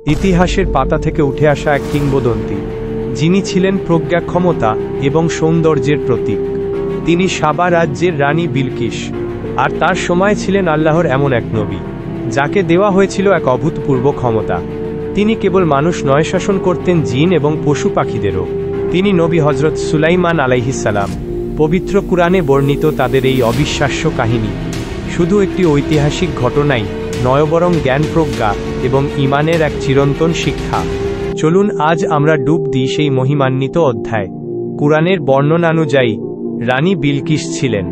ইতিহাসের পাতা থেকে উঠে আসা এক কিংবদন্তি, যিনি ছিলেন প্রজ্ঞা, ক্ষমতা এবং সৌন্দর্যের প্রতীক। তিনি সাবা রাজ্যের রানী বিলকিস, আর তার সময় ছিলেন আল্লাহর এমন এক নবী যাকে দেওয়া হয়েছিল এক অভূতপূর্ব ক্ষমতা। তিনি কেবল মানুষ নয়, শাসন করতেন জিন এবং পশু পাখিদেরও। তিনি নবী হজরত সুলাইমান আলাইহিসসালাম। পবিত্র কুরআনে বর্ণিত তাদের এই অবিশ্বাস্য কাহিনী শুধু একটি ঐতিহাসিক ঘটনাই নয়, বরং জ্ঞান, প্রজ্ঞা এবং ঈমানের এক চিরন্তন শিক্ষা। চলুন আজ আমরা ডুব দিই সেই মহিমান্বিত অধ্যায়। কুরআনের বর্ণনানুযায়ী রানী বিলকিস ছিলেন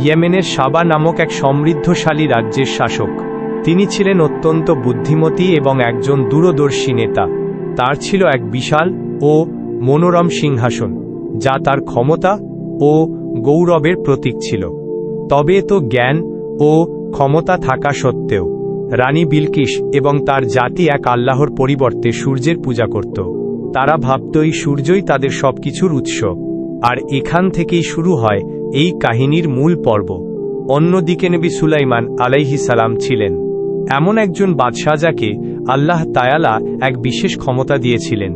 ইয়েমেনের সাবা নামক এক সমৃদ্ধশালী রাজ্যের শাসক। তিনি ছিলেন অত্যন্ত বুদ্ধিমতী এবং একজন দূরদর্শী নেতা। তার ছিল এক বিশাল ও মনোরম সিংহাসন, যা তার ক্ষমতা ও গৌরবের প্রতীক ছিল। তবে তো জ্ঞান ও ক্ষমতা থাকা সত্ত্বেও রানী বিলকিস এবং তার জাতি এক আল্লাহর পরিবর্তে সূর্যের পূজা করত। তারা ভাবত এই সূর্যই তাদের সবকিছুর উৎস। আর এখান থেকেই শুরু হয় এই কাহিনীর মূল পর্ব। অন্যদিকে নবী সুলাইমান আলাইহিসসালাম ছিলেন এমন একজন বাদশাহ যাকে আল্লাহ তাআলা এক বিশেষ ক্ষমতা দিয়েছিলেন।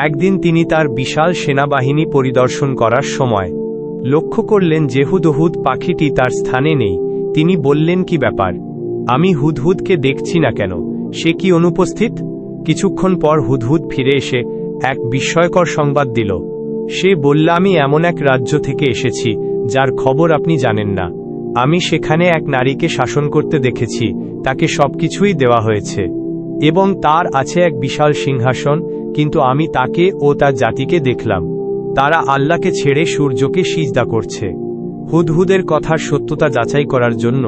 একদিন তিনি তার বিশাল সেনাবাহিনী পরিদর্শন করার সময় লক্ষ্য করলেন যে হুদহুদ পাখিটি তার স্থানে নেই। তিনি বললেন, কি ব্যাপার? আমি হুদহুদকে দেখছি না কেন? সে কি অনুপস্থিত? কিছুক্ষণ পর হুদহুদ ফিরে এসে এক বিস্ময়কর সংবাদ দিল। সে বলল, আমি এমন এক রাজ্য থেকে এসেছি যার খবর আপনি জানেন না। আমি সেখানে এক নারীকে শাসন করতে দেখেছি, তাকে সবকিছুই দেওয়া হয়েছে এবং তার আছে এক বিশাল সিংহাসন, কিন্তু আমি তাকে ও তার জাতিকে দেখলাম তারা আল্লাহকে ছেড়ে সূর্যকে সিজদা করছে। হুদহুদের কথার সত্যতা যাচাই করার জন্য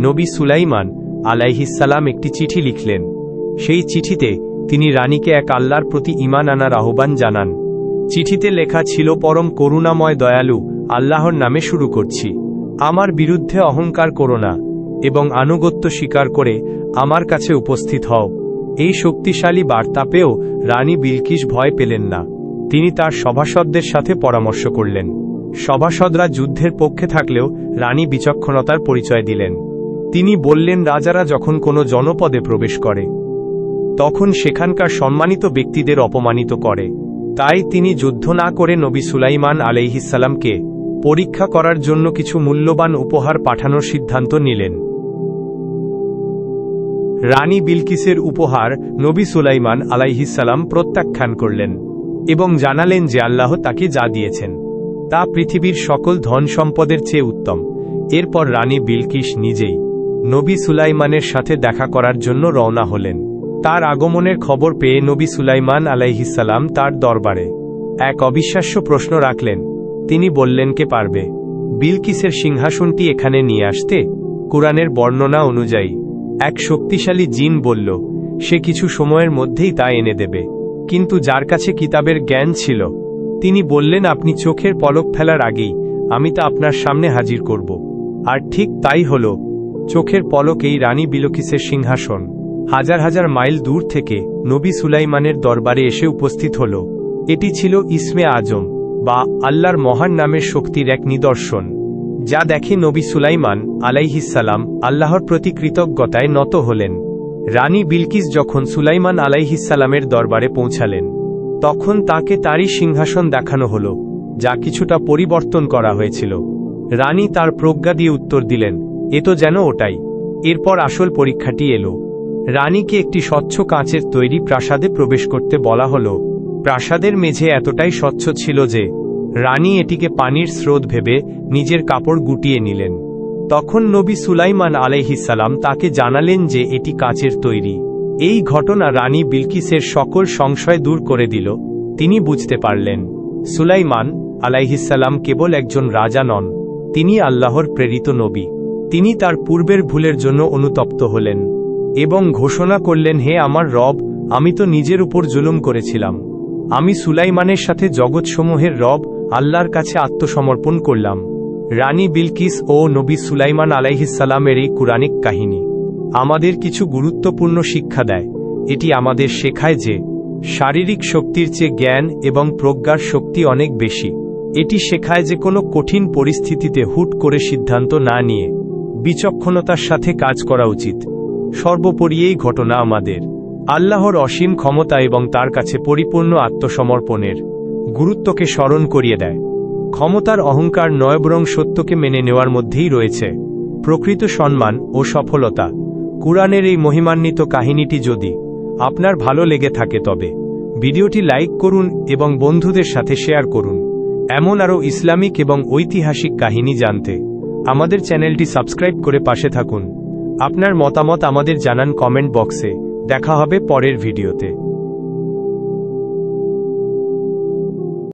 নবী সুলাইমান আলাইহিসসালাম একটি চিঠি লিখলেন। সেই চিঠিতে তিনি রানীকে এক আল্লাহর প্রতি ঈমান আনার আহ্বান জানান। চিঠিতে লেখা ছিল, পরম করুণাময় দয়ালু আল্লাহর নামে শুরু করছি। আমার বিরুদ্ধে অহংকার করো না এবং আনুগত্য স্বীকার করে আমার কাছে উপস্থিত হও। এই শক্তিশালী বার্তা পেয়েও রানী বিলকিস ভয় পেলেন না। তিনি তার সভাসদদের সাথে পরামর্শ করলেন। সভাসদরা যুদ্ধের পক্ষে থাকলেও রানী বিচক্ষণতার পরিচয় দিলেন। তিনি বললেন, রাজারা যখন কোনো জনপদে প্রবেশ করে তখন সেখানকার সম্মানিত ব্যক্তিদের অপমানিত করে। তাই তিনি যুদ্ধ না করে নবী সুলাইমান আলাইহিসসালামকে পরীক্ষা করার জন্য কিছু মূল্যবান উপহার পাঠানোর সিদ্ধান্ত নিলেন। রানী বিলকিসের উপহার নবী সুলাইমান আলাইহিসসালাম প্রত্যাখ্যান করলেন এবং জানালেন যে আল্লাহ তাকে যা দিয়েছেন তা পৃথিবীর সকল ধন সম্পদের চেয়ে উত্তম। এরপর রানী বিলকিস নিজেই নবী সুলাইমানের সাথে দেখা করার জন্য রওনা হলেন। তার আগমনের খবর পেয়ে নবী সুলাইমান আলাইহিসসালাম তার দরবারে এক অবিশ্বাস্য প্রশ্ন রাখলেন। তিনি বললেন, কে পারবে বিলকিসের সিংহাসনটি এখানে নিয়ে আসতে? কুরআনের বর্ণনা অনুযায়ী এক শক্তিশালী জিন বলল, সে কিছু সময়ের মধ্যেই তা এনে দেবে। কিন্তু যার কাছে কিতাবের জ্ঞান ছিল তিনি বললেন, আপনি চোখের পলক ফেলার আগেই আমি তা আপনার সামনে হাজির করব। আর ঠিক তাই হল। চোখের পলকেই রানী বিলকিসের সিংহাসন হাজার হাজার মাইল দূর থেকে নবী সুলাইমানের দরবারে এসে উপস্থিত হল। এটি ছিল ইসমে আজম বা আল্লাহর মহান নামের শক্তির এক নিদর্শন, যা দেখে নবী সুলাইমান আলাইহিসসালাম আল্লাহর প্রতি কৃতজ্ঞতায় নত হলেন। রানী বিলকিস যখন সুলাইমান আলাইহিসসালামের দরবারে পৌঁছালেন তখন তাকে তারই সিংহাসন দেখানো হল, যা কিছুটা পরিবর্তন করা হয়েছিল। রানী তার প্রজ্ঞা দিয়ে উত্তর দিলেন, এ তো যেন ওটাই। এরপর আসল পরীক্ষাটি এলো। রানীকে একটি স্বচ্ছ কাঁচের তৈরি প্রাসাদে প্রবেশ করতে বলা হল। প্রাসাদের মেঝে এতটাই স্বচ্ছ ছিল যে রানী এটিকে পানির স্রোত ভেবে নিজের কাপড় গুটিয়ে নিলেন। তখন নবী সুলাইমান আলাইহিসসালাম তাকে জানালেন যে এটি কাচের তৈরি। এই ঘটনা রানী বিলকিসের সকল সংশয় দূর করে দিল। তিনি বুঝতে পারলেন সুলাইমান আলাইহিসসালাম কেবল একজন রাজা নন, তিনি আল্লাহর প্রেরিত নবী। তিনি তার পূর্বের ভুলের জন্য অনুতপ্ত হলেন এবং ঘোষণা করলেন, হে আমার রব, আমি তো নিজের উপর জুলুম করেছিলাম। আমি সুলাইমানের সাথে জগৎসমূহের রব আল্লাহর কাছে আত্মসমর্পণ করলাম। রানী বিলকিস ও নবী সুলাইমান আলাইহিসসালামের এই কুরআনিক কাহিনী আমাদের কিছু গুরুত্বপূর্ণ শিক্ষা দেয়। এটি আমাদের শেখায় যে শারীরিক শক্তির চেয়ে জ্ঞান এবং প্রজ্ঞার শক্তি অনেক বেশি। এটি শেখায় যে কোনো কঠিন পরিস্থিতিতে হুট করে সিদ্ধান্ত না নিয়ে বিচক্ষণতার সাথে কাজ করা উচিত। সর্বোপরি এই ঘটনা আমাদের আল্লাহর অসীম ক্ষমতা এবং তার কাছে পরিপূর্ণ আত্মসমর্পণের গুরুত্বকে স্মরণ করিয়ে দেয়। ক্ষমতার অহংকার নয়, বরং সত্যকে মেনে নেওয়ার মধ্যেই রয়েছে প্রকৃত সম্মান ও সফলতা। কুরআনের এই মহিমান্বিত কাহিনীটি যদি আপনার ভালো লেগে থাকে তবে ভিডিওটি লাইক করুন এবং বন্ধুদের সাথে শেয়ার করুন। এমন আরও ইসলামিক এবং ঐতিহাসিক কাহিনী জানতে আমাদের চ্যানেলটি সাবস্ক্রাইব করে পাশে থাকুন। আপনার মতামত আমাদের জানান কমেন্ট বক্সে। দেখা হবে পরের ভিডিওতে।